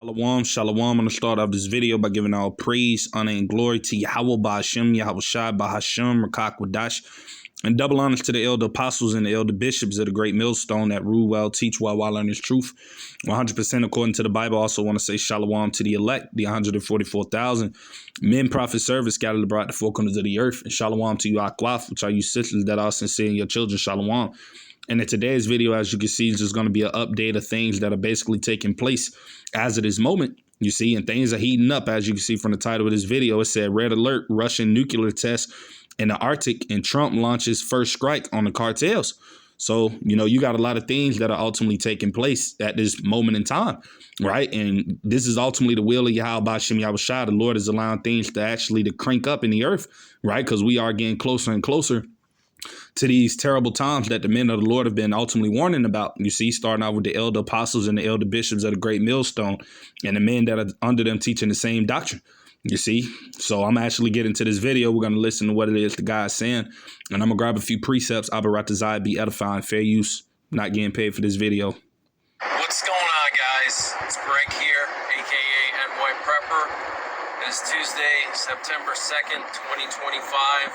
Shalom, shalom. I'm going to start off this video by giving all praise, honor, and glory to Yahweh Ba'Hashem, Yahweh Shai Ba'Hashem, Rakak Wadash, and double honors to the elder apostles and the elder bishops of the great millstone that rule well, teach well, while learning truth. 100% according to the Bible. Also want to say shalom to the elect, the 144,000 men, prophet, service scattered abroad the four corners of the earth. And shalom to you, Akwaf, which are you sisters that are sincere in your children. Shalom. And in today's video, as you can see, is just going to be an update of things that are basically taking place as of this moment. You see, and things are heating up, as you can see from the title of this video. It said, Red Alert, Russian nuclear test in the Arctic, and Trump launches first strike on the cartels. So, you got a lot of things that are ultimately taking place at this moment in time, right? And this is ultimately the will of Yahweh Ba'Hashem Yahweh Shai. The Lord is allowing things to crank up in the earth, right? Because we are getting closer and closer to these terrible times that the men of the Lord have been ultimately warning about. You see, starting out with the elder apostles and the elder bishops of the great millstone and the men that are under them teaching the same doctrine. You see, so I'm actually getting to this video. We're going to listen to what it is the guy is saying, and I'm going to grab a few precepts. Abaratazai, be edifying, fair use, not getting paid for this video. What's going on, guys? It's Greg here, aka NY Prepper. It is Tuesday, September 2nd, 2025.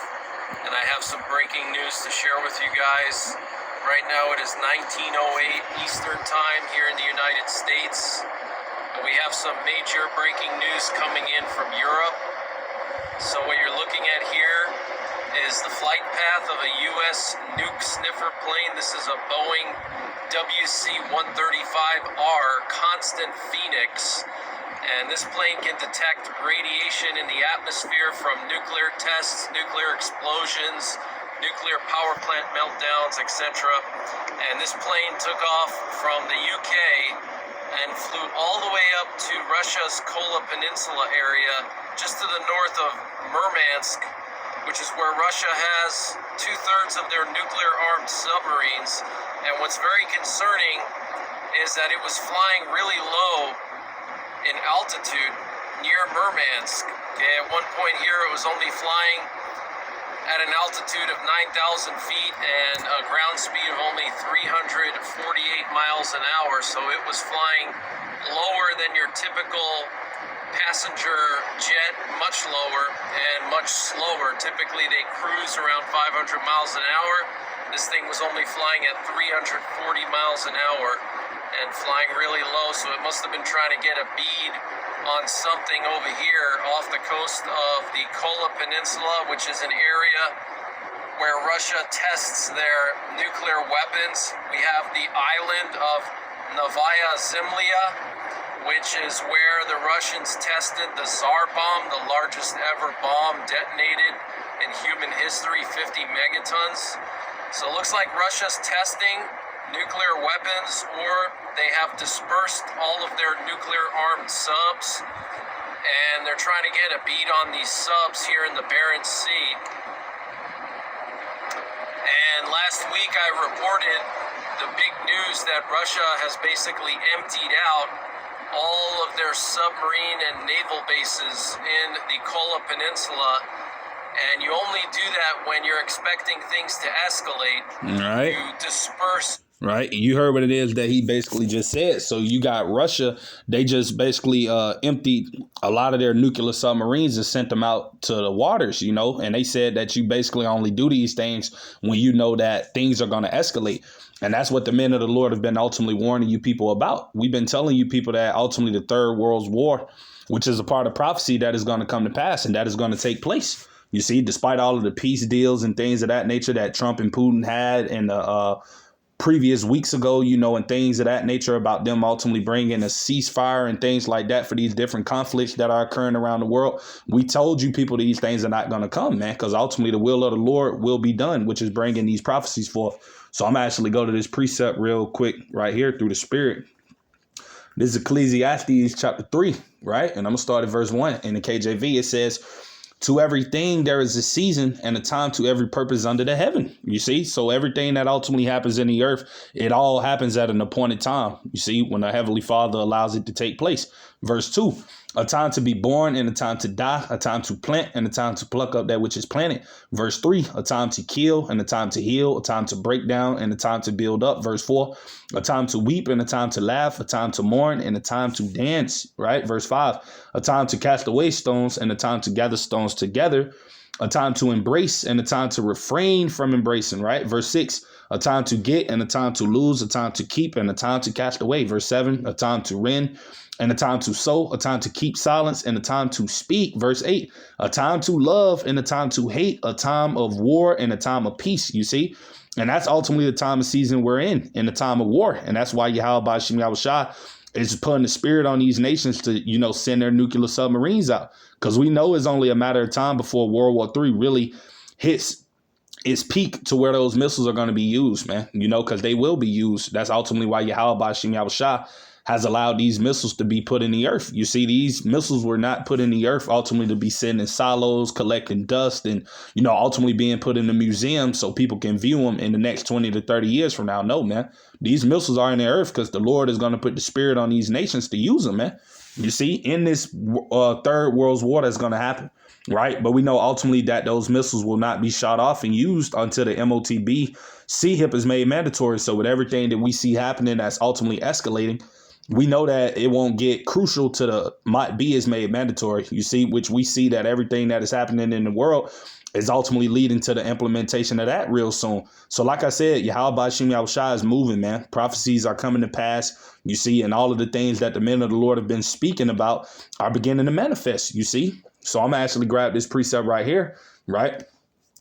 And I have some breaking news to share with you guys. Right now it is 19:08 Eastern Time here in the United States. And we have some major breaking news coming in from Europe. So what you're looking at here is the flight path of a U.S. nuke sniffer plane. This is a Boeing WC-135R Constant Phoenix. And this plane can detect radiation in the atmosphere from nuclear tests, nuclear explosions, nuclear power plant meltdowns, etc. And this plane took off from the UK and flew all the way up to Russia's Kola Peninsula area, just to the north of Murmansk, which is where Russia has 2/3 of their nuclear-armed submarines. And what's very concerning is that it was flying really low in altitude near Murmansk. Okay, at one point here it was only flying at an altitude of 9,000 feet and a ground speed of only 348 miles an hour, so it was flying lower than your typical passenger jet, much lower and much slower. Typically they cruise around 500 miles an hour. This thing was only flying at 340 miles an hour and flying really low, so it must have been trying to get a bead on something over here off the coast of the Kola Peninsula, which is an area where Russia tests their nuclear weapons. We have the island of Novaya Zemlya, which is where the Russians tested the Tsar bomb, the largest ever bomb detonated in human history, 50 megatons. So it looks like Russia's testing nuclear weapons, or they have dispersed all of their nuclear-armed subs, and they're trying to get a bead on these subs here in the Barents Sea. And last week I reported the big news that Russia has basically emptied out all of their submarine and naval bases in the Kola Peninsula. And you only do that when you're expecting things to escalate. Right. You disperse. Right. You heard what it is that he basically just said. So you got Russia. They just basically emptied a lot of their nuclear submarines and sent them out to the waters, and they said that you basically only do these things when you know that things are going to escalate. And that's what the men of the Lord have been ultimately warning you people about. We've been telling you people that ultimately the Third World War, which is a part of prophecy that is going to come to pass and that is going to take place. You see, despite all of the peace deals and things of that nature that Trump and Putin had in the previous weeks ago, and things of that nature about them ultimately bringing a ceasefire and things like that for these different conflicts that are occurring around the world. We told you people these things are not going to come, man, because ultimately the will of the Lord will be done, which is bringing these prophecies forth. So I'm actually go to this precept real quick right here through the Spirit. This is Ecclesiastes chapter 3, right? And I'm going to start at verse 1 in the KJV. It says, To everything there is a season and a time to every purpose under the heaven. You see, so everything that ultimately happens in the earth, it all happens at an appointed time. You see, when the Heavenly Father allows it to take place. Verse 2, a time to be born and a time to die, a time to plant and a time to pluck up that which is planted. Verse 3, a time to kill and a time to heal, a time to break down and a time to build up. Verse 4, a time to weep and a time to laugh, a time to mourn and a time to dance, right? Verse 5, a time to cast away stones and a time to gather stones together, a time to embrace and a time to refrain from embracing, right? Verse 6, a time to get and a time to lose, a time to keep and a time to cast away. Verse 7, a time to rend and a time to sow, a time to keep silence and a time to speak. Verse 8, a time to love and a time to hate, a time of war and a time of peace, you see? And that's ultimately the time of season we're in the time of war. And that's why Yahweh Ba'Shem Yahushua is putting the spirit on these nations to, send their nuclear submarines out. Because we know it's only a matter of time before World War III really hits its peak to where those missiles are going to be used, man, because they will be used. That's ultimately why Yahweh Ba'Shem Yahushua has allowed these missiles to be put in the earth. You see, these missiles were not put in the earth ultimately to be sitting in silos, collecting dust and, ultimately being put in the museum so people can view them in the next 20 to 30 years from now. No, man, these missiles are in the earth because the Lord is going to put the spirit on these nations to use them, man. You see, in this third world war that's going to happen. Right. But we know ultimately that those missiles will not be shot off and used until the MOTB CHIP is made mandatory. So with everything that we see happening that's ultimately escalating, we know that it won't get crucial to the might be is made mandatory, you see, which we see that everything that is happening in the world is ultimately leading to the implementation of that real soon. So like I said, Yahweh Ba'Shem Yahushua is moving, man. Prophecies are coming to pass, you see, and all of the things that the men of the Lord have been speaking about are beginning to manifest, you see. So I'm actually grab this precept right here, right?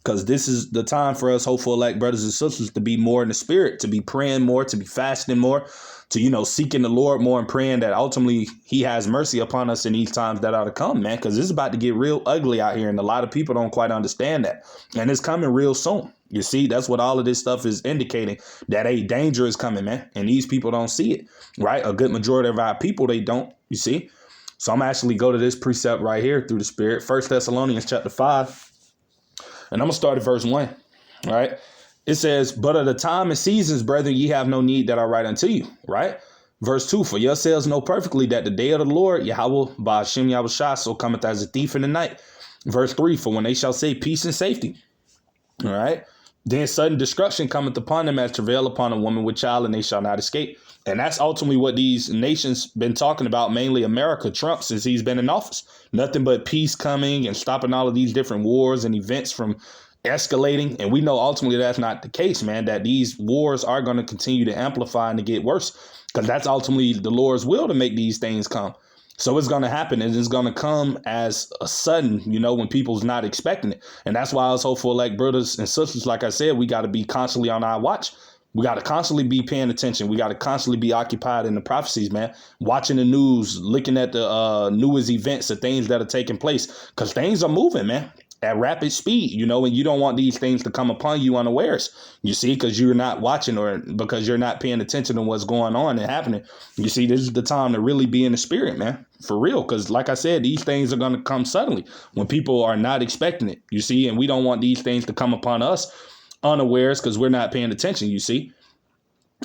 Because this is the time for us hopeful elect brothers and sisters to be more in the spirit, to be praying more, to be fasting more, to, seeking the Lord more and praying that ultimately he has mercy upon us in these times that are to come, man, because it's about to get real ugly out here. And a lot of people don't quite understand that. And it's coming real soon. You see, that's what all of this stuff is indicating, that a danger is coming, man. And these people don't see it, right? A good majority of our people, they don't, you see. So I'm actually go to this precept right here through the spirit. 1 Thessalonians chapter 5. And I'm going to start at verse 1, right? It says, but at the time and seasons, brethren, ye have no need that I write unto you, right? Verse 2, for yourselves know perfectly that the day of the Lord, Yahweh Ba'Shem Yahushua, so cometh as a thief in the night. Verse 3, for when they shall say peace and safety, all right, then sudden destruction cometh upon them as travail upon a woman with child, and they shall not escape. And that's ultimately what these nations been talking about, mainly America, Trump, since he's been in office. Nothing but peace coming and stopping all of these different wars and events from escalating. And we know ultimately that's not the case, man, that these wars are going to continue to amplify and to get worse, because that's ultimately the Lord's will to make these things come. So it's going to happen, and it's going to come as a sudden, when people's not expecting it. And that's why I was hopeful, like brothers and sisters, like I said, we got to be constantly on our watch. We got to constantly be paying attention. We got to constantly be occupied in the prophecies, man, watching the news, looking at the newest events, the things that are taking place, because things are moving, man, at rapid speed, and you don't want these things to come upon you unawares, you see, because you're not watching or because you're not paying attention to what's going on and happening. You see, this is the time to really be in the spirit, man, for real, because like I said, these things are going to come suddenly when people are not expecting it, you see, and we don't want these things to come upon us unawares because we're not paying attention, you see.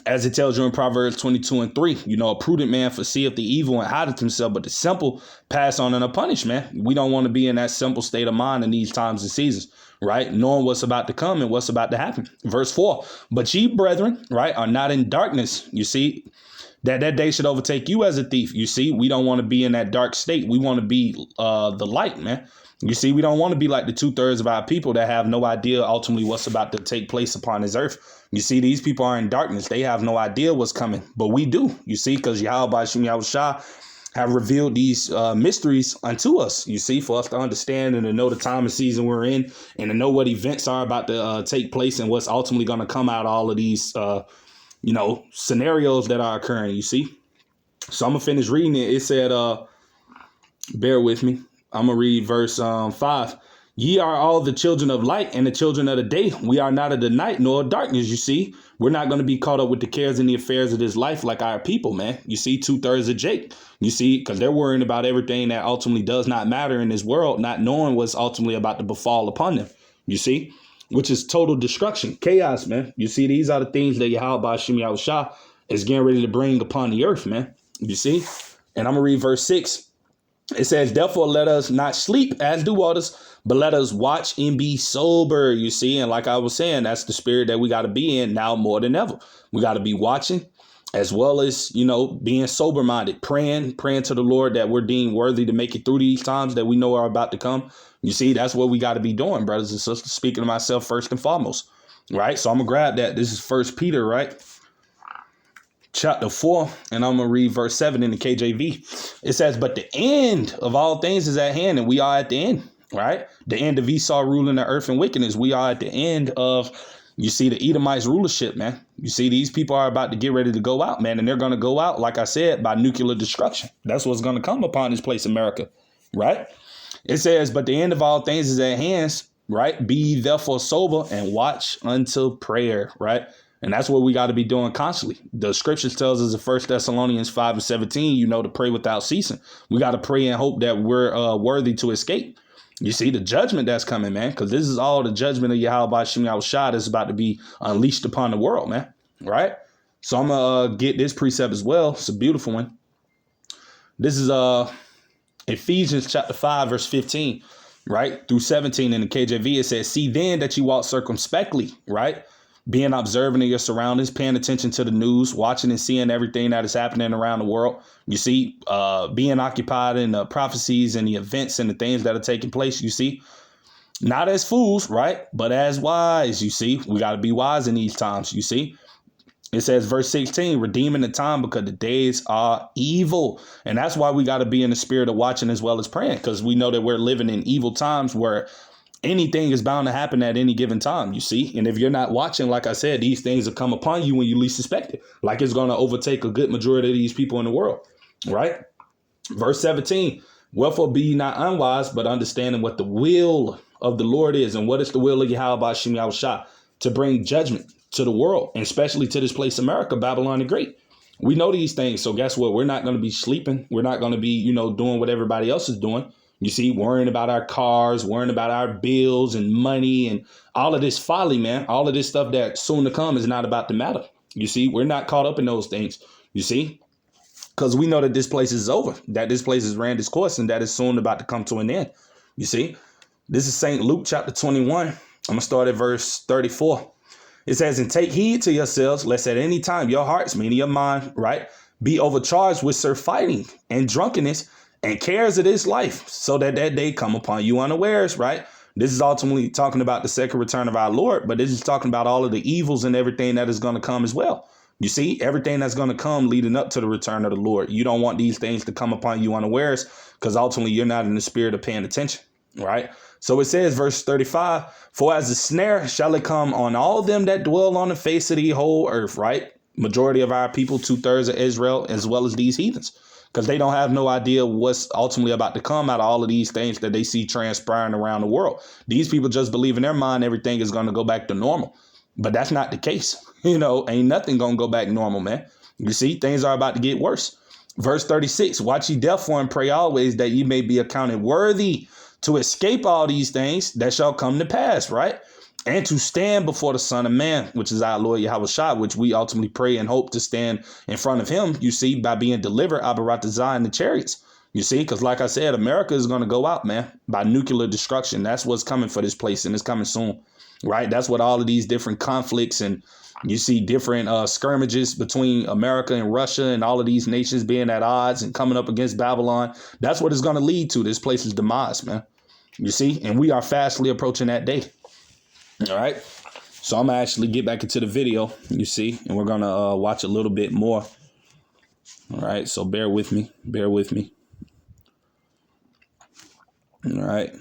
As it tells you in Proverbs 22:3, a prudent man foreseeth the evil and hideth himself, but the simple pass on unpunished, man. We don't want to be in that simple state of mind in these times and seasons, right? Knowing what's about to come and what's about to happen. Verse 4, but ye, brethren, right, are not in darkness, you see, that day should overtake you as a thief. You see, we don't want to be in that dark state. We want to be the light, man. You see, we don't want to be like the 2/3 of our people that have no idea ultimately what's about to take place upon this earth. You see, these people are in darkness. They have no idea what's coming, but we do, you see, because Yahweh Ba'Shem Yahushua have revealed these mysteries unto us, you see, for us to understand and to know the time and season we're in and to know what events are about to take place and what's ultimately going to come out of all of these, scenarios that are occurring, you see. So I'm going to finish reading it. It said, bear with me. I'm going to read verse 5. Ye are all the children of light and the children of the day. We are not of the night nor of darkness, you see. We're not going to be caught up with the cares and the affairs of this life like our people, man. You see, 2/3 of Jake. You see, because they're worrying about everything that ultimately does not matter in this world, not knowing what's ultimately about to befall upon them. You see, which is total destruction, chaos, man. You see, these are the things that Yahweh Ba'ashem Yahushua is getting ready to bring upon the earth, man. You see, and I'm going to read verse 6. It says, therefore, let us not sleep as do others, but let us watch and be sober, you see. And like I was saying, that's the spirit that we got to be in now more than ever. We got to be watching as well as, being sober minded, praying to the Lord that we're deemed worthy to make it through these times that we know are about to come. You see, that's what we got to be doing, brothers and sisters, speaking to myself first and foremost. Right. So I'm going to grab that. This is 1 Peter, right? Chapter 4, and I'm going to read verse 7 in the KJV. It says, but the end of all things is at hand, and we are at the end, right? The end of Esau ruling the earth and wickedness. We are at the end of, you see, the Edomites rulership, man. You see, these people are about to get ready to go out, man, and they're going to go out, like I said, by nuclear destruction. That's what's going to come upon this place, America, right? It says, but the end of all things is at hand, right? Be ye therefore sober and watch until prayer, right? And that's what we got to be doing constantly. The scriptures tells us in 1 Thessalonians 5:17, to pray without ceasing. We got to pray and hope that we're worthy to escape. You see the judgment that's coming, man, because this is all the judgment of Yahweh Ba'ashem Yahushua that's about to be unleashed upon the world, man. Right. So I'm going to get this precept as well. It's a beautiful one. This is Ephesians chapter 5, verse 15, right, through 17 in the KJV. It says, see then that you walk circumspectly, right? Being observant of your surroundings, paying attention to the news, watching and seeing everything that is happening around the world. You see, being occupied in the prophecies and the events and the things that are taking place, you see, not as fools, right, but as wise. You see, we got to be wise in these times. You see, it says verse 16, redeeming the time because the days are evil. And that's why we got to be in the spirit of watching as well as praying, because we know that we're living in evil times where anything is bound to happen at any given time, you see. And if you're not watching, like I said, these things will come upon you when you least suspect it. Like it's going to overtake a good majority of these people in the world, right? Verse 17, wherefore be ye not unwise, but understanding what the will of the Lord is. And what is the will of Yahweh Ba'ashem Yahushua? To bring judgment to the world, and especially to this place, America, Babylon the Great. We know these things. So guess what? We're not going to be sleeping. We're not going to be, doing what everybody else is doing. You see, worrying about our cars, worrying about our bills and money and all of this folly, man. All of this stuff that soon to come is not about to matter. You see, we're not caught up in those things, you see, because we know that this place is over, that this place has ran its course and that is soon about to come to an end. You see, this is St. Luke chapter 21. I'm going to start at verse 34. It says, and take heed to yourselves, lest at any time your hearts, meaning your mind, right, be overcharged with surfeiting and drunkenness and cares of this life, so that day come upon you unawares, right? This is ultimately talking about the second return of our Lord, but this is talking about all of the evils and everything that is going to come as well. You see, everything that's going to come leading up to the return of the Lord. You don't want these things to come upon you unawares, because ultimately you're not in the spirit of paying attention, right? So it says, verse 35, for as a snare shall it come on all them that dwell on the face of the whole earth, right? Majority of our people, 2/3 of Israel, as well as these heathens. Because they don't have no idea what's ultimately about to come out of all of these things that they see transpiring around the world. These people just believe in their mind everything is going to go back to normal. But that's not the case. Ain't nothing going to go back normal, man. You see, things are about to get worse. Verse 36, watch ye therefore and pray always that ye may be accounted worthy to escape all these things that shall come to pass, right? And to stand before the Son of Man, which is our Lord Yahushua, which we ultimately pray and hope to stand in front of him, you see, by being delivered, Abaratazah in the chariots. You see, because like I said, America is going to go out, man, by nuclear destruction. That's what's coming for this place, and it's coming soon, right? That's what all of these different conflicts and you see different skirmishes between America and Russia and all of these nations being at odds and coming up against Babylon. That's what it's going to lead to, this place's demise, man. You see, and we are fastly approaching that day. All right. So I'm going to actually get back into the video, you see, and we're going to watch a little bit more. All right. So bear with me. Bear with me. All right.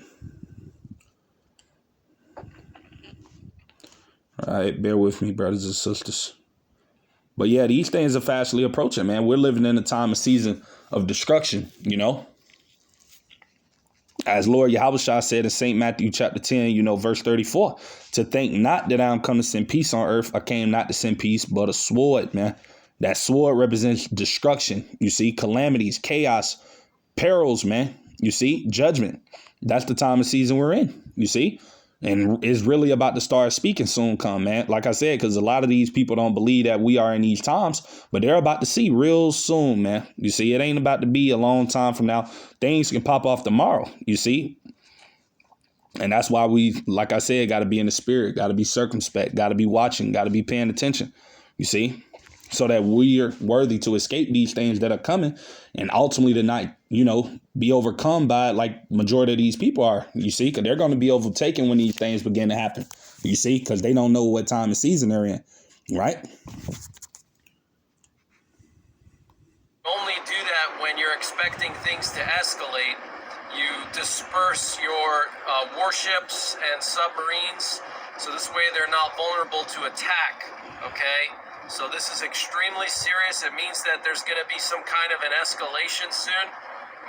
All right. Bear with me, brothers and sisters. But yeah, these things are fastly approaching, man. We're living in a time, a season of destruction, As Lord Yahushua said in St. Matthew chapter 10, verse 34, to think not that I am come to send peace on earth. I came not to send peace, but a sword, man. That sword represents destruction. You see, calamities, chaos, perils, man. You see, judgment. That's the time of season we're in, you see. And it's really about to start speaking soon come, man. Like I said, because a lot of these people don't believe that we are in these times, but they're about to see real soon, man. You see, it ain't about to be a long time from now. Things can pop off tomorrow, you see. And that's why we, like I said, got to be in the spirit, got to be circumspect, got to be watching, got to be paying attention, you see, so that we are worthy to escape these things that are coming and ultimately to not, be overcome by it like majority of these people are, you see, because they're going to be overtaken when these things begin to happen, you see, because they don't know what time and season they're in, right? Only do that when you're expecting things to escalate. You disperse your warships and submarines, so this way they're not vulnerable to attack, okay? So this is extremely serious. It means that there's going to be some kind of an escalation soon.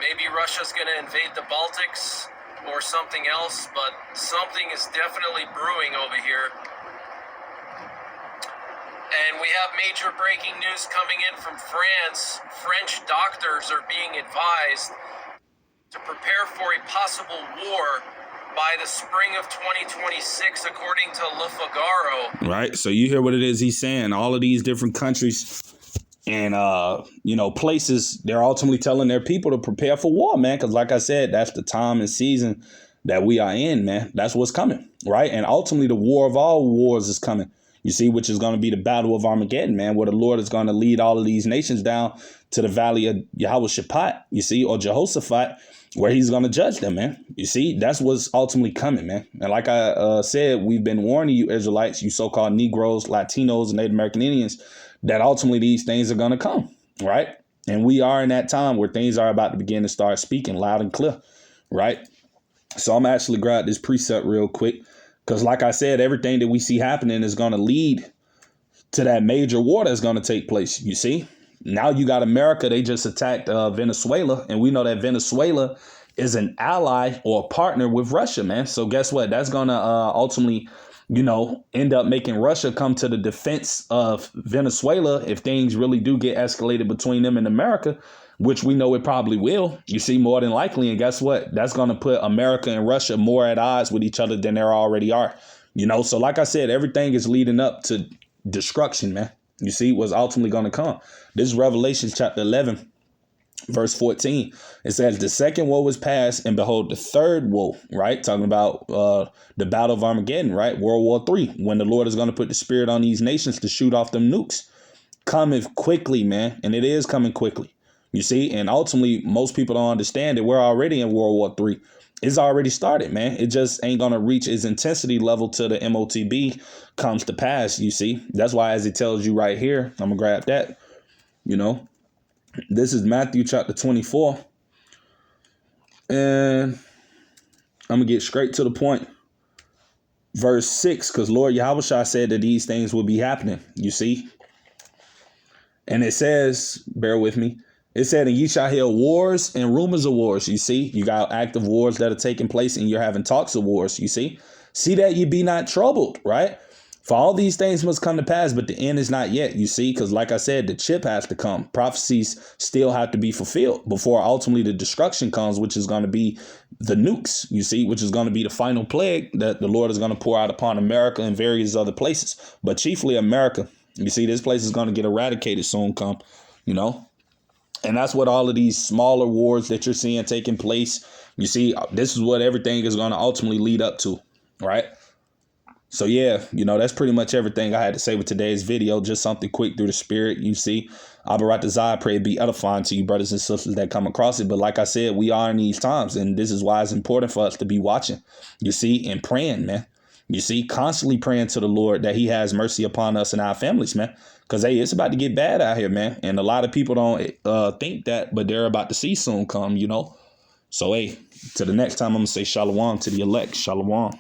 Maybe Russia's going to invade the Baltics or something else, but something is definitely brewing over here. And we have major breaking news coming in from France. French doctors are being advised to prepare for a possible war by the spring of 2026, according to Le Figaro. Right. So you hear what it is he's saying. All of these different countries and, places, they're ultimately telling their people to prepare for war, man. Because like I said, that's the time and season that we are in, man. That's what's coming. Right. And ultimately, the war of all wars is coming. You see, which is going to be the battle of Armageddon, man, where the Lord is going to lead all of these nations down to the valley of Yehoshaphat, you see, or Jehoshaphat, where he's going to judge them, man. You see, that's what's ultimately coming, man. And like I said, we've been warning you Israelites, you so-called Negroes, Latinos, and Native American Indians, that ultimately these things are going to come, right? And we are in that time where things are about to begin to start speaking loud and clear, right? So I'm actually grab this precept real quick, because like I said, everything that we see happening is going to lead to that major war that's going to take place, you see? Now you got America. They just attacked Venezuela, and we know that Venezuela is an ally or a partner with Russia, man. So guess what? That's going to ultimately, end up making Russia come to the defense of Venezuela if things really do get escalated between them and America, which we know it probably will, you see, more than likely. And guess what? That's going to put America and Russia more at odds with each other than they already are, So like I said, everything is leading up to destruction, man. You see, what's ultimately going to come. This is Revelation chapter 11, verse 14. It says, the second woe was past, and behold, the third woe, right? Talking about the battle of Armageddon, right? World War III, when the Lord is going to put the spirit on these nations to shoot off them nukes. Coming quickly, man. And it is coming quickly. You see, and ultimately, most people don't understand that we're already in World War III. It's already started, man. It just ain't going to reach its intensity level till the MOTB comes to pass, you see. That's why, as it tells you right here, I'm going to grab that, This is Matthew chapter 24. And I'm going to get straight to the point. Verse 6, because Lord Yahushua said that these things will be happening, you see. And it says, bear with me. It said, and ye shall hear wars and rumors of wars. You see, you got active wars that are taking place and you're having talks of wars. You see that ye be not troubled, right? For all these things must come to pass, but the end is not yet, you see, because like I said, the chip has to come. Prophecies still have to be fulfilled before ultimately the destruction comes, which is going to be the nukes, you see, which is going to be the final plague that the Lord is going to pour out upon America and various other places, but chiefly America. You see, this place is going to get eradicated soon come, And that's what all of these smaller wars that you're seeing taking place, you see, this is what everything is going to ultimately lead up to, right? So, yeah, that's pretty much everything I had to say with today's video. Just something quick through the spirit, you see. I pray it be edifying to you, brothers and sisters that come across it. But like I said, we are in these times, and this is why it's important for us to be watching, you see, and praying, man. You see, constantly praying to the Lord that he has mercy upon us and our families, man. Because, hey, it's about to get bad out here, man. And a lot of people don't think that, but they're about to see soon come, So, hey, to the next time, I'm going to say shalom to the elect. Shalom.